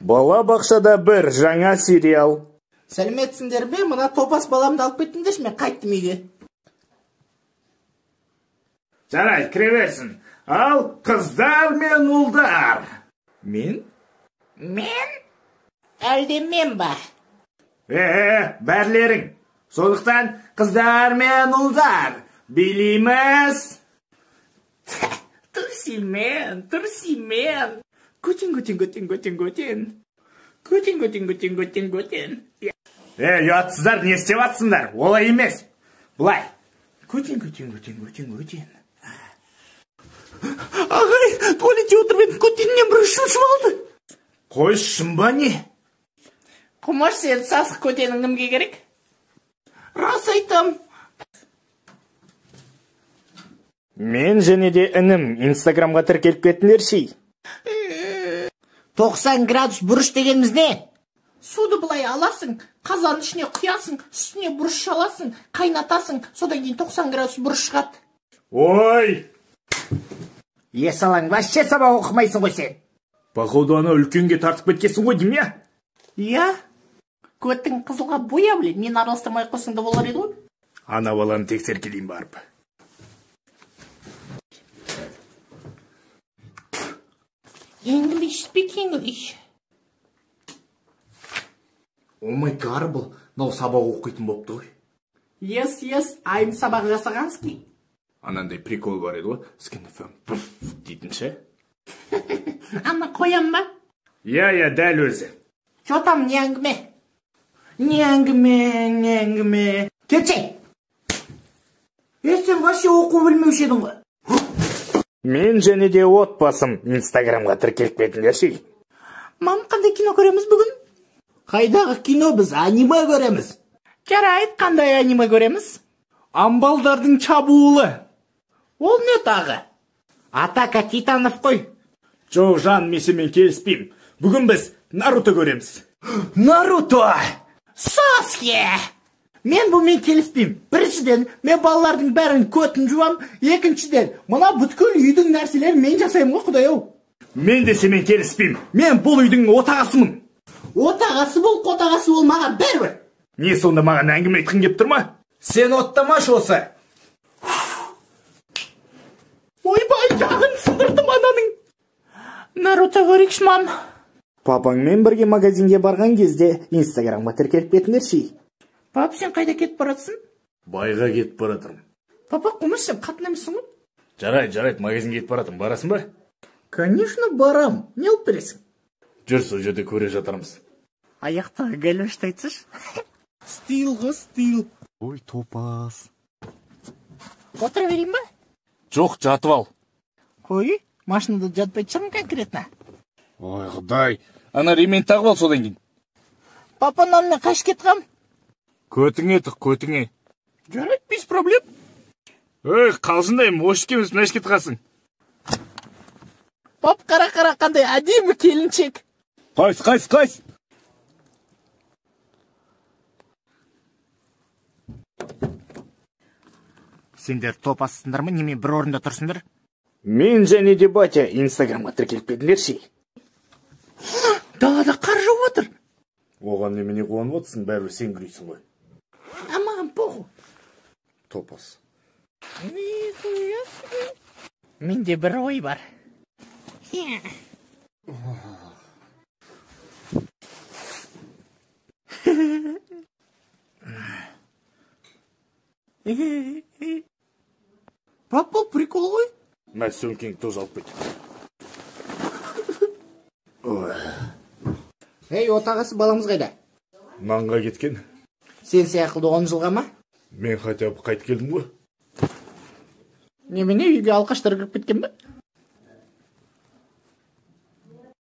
Бала бақшада бір жаңа сериал. Сәлеметсіңдер бе? Мына топас баламды алып кеттіңдерші, мен қайттым үйге. Жарай, кіре берсін. Ал қыздар мен ұлдар. Мен? Мен? Әлде мен ба? Бәрлерің. Сондықтан қыздар мен ұлдар. Білейміз. Тұрсимен. Көтен. Ұятсыздар, не істеп атсыңдар? Олай емес. Бұлай. Көтен. Ағай, туалетте отырып едім, көтеннен бір ұшып алды. Қой, шымба не? Құмаш, сен сасық көтенің кімге керек? Рас айтам. Мен және де інім Инстаграмға тіркеліп кеттіңдер шей. 90 градус бұрыш дегеніміз не? Суды былай аласың, қазанның ішіне құясың, үстіне бұрыш шаласың, қайнатасың, содан кейін 90 градус бұрыш шығады. Ой! Есалаң, вообще сабақ оқымайсың ғой сен. Походу ана үлкенге тартып кеткесің ғой дейм я? Иә? Көттің қызылға боя біле, мен араластырмай қосыңды болар еді ғой. Ана баланы тексер келейін барып. English, speak English. Омай гарбыл, нау сабақ оқитын бопты ғой. Yes, I'm сабақ жасағанский. Анандай прикол бар еді ғой, скинфем дейтінші. Ана қоям ба? Я, дәл өзі. Чо там не әңгіме? Не әңгіме. Кетші! Сен вообще оқу білмеуші едің ғой. Мен және де отбасым Инстаграмға тіркеліп кетіңдер шей. Мам, қандай кино көреміз бүгін? Қайдағы кино, біз аниме көреміз. Жарайды, қандай аниме көреміз? Амбалдардың чабуылы. Ол не тағы? Атака титанов қой. Жоқ, жан, мен келіспеймін. Бүгін біз Наруто көреміз. Наруто! Саске! Мен бұмен келіспеймін. Біріншіден, мен балалардың бәрін көтін жуам. Екіншіден, мына бүткіл үйдің нәрселерін мен жасаймын ғой, құдай-ау. Мен де семен келіспеймін. Мен бұл үйдің отағасымын. Отағасы бол, қотағасы бол, маған бәрібір. Не сонда маған әңгіме айтқың кеп тұр ма? Сен оттамашы осы. Ойбай, жағын сындырдым ананың. Наруто көрейікші, мам. Папаңмен бірге магазинге барған кезде Инстаграмға тіркеліп кетіңдер шей. Пап, сен қайда кетіп баратсың? Байға кетіп баратырмын. Папа, құмыш, сен қатын емессің ғой? Жарайды, магазинге кетіп баратырмын. Барасың ба? Конечно, барам. Не алып бересің? Жүр, сол жерде көре жатармыз. Аяқтағы гәлвешті айтсыш. Стил ғой, стил. Ой, топас. Отыра берейін ба? Жоқ, жатып ал. Қой, машинада жатпай шығырмын конкретно. Ой, құдай. Ана ремень тағып ал содан кейін. Папа, мен қаш кетқам? Көтіңе тұқ, көтіңе. Жарайды, без проблем. Ой, қалжындайым, ошкеміз мәш кетқасың. Пап, қара, қандай әдемі келіншек. Қайс. Сендер топассыңдар ма, неме бір орында тұрсыңдар? Мен және де батя Инстаграмға тіркеліп кетіңдер шей. Далада қар жауып отыр. Оған немене қуанып отырсың, бәрібір сен күрейсің ғой. Маған похуй. Топас. Менде бір ой бар. Папа, прикол ғой? Мә сөмкең тоз алып кет. Ей, отағасы баламыз қайда? Нанға кеткен. Сен сияқылды 10 жылға ма? Мен хотя бы қайт келдім ғой. Немене үйге алқаштар кіріп кеткен бе?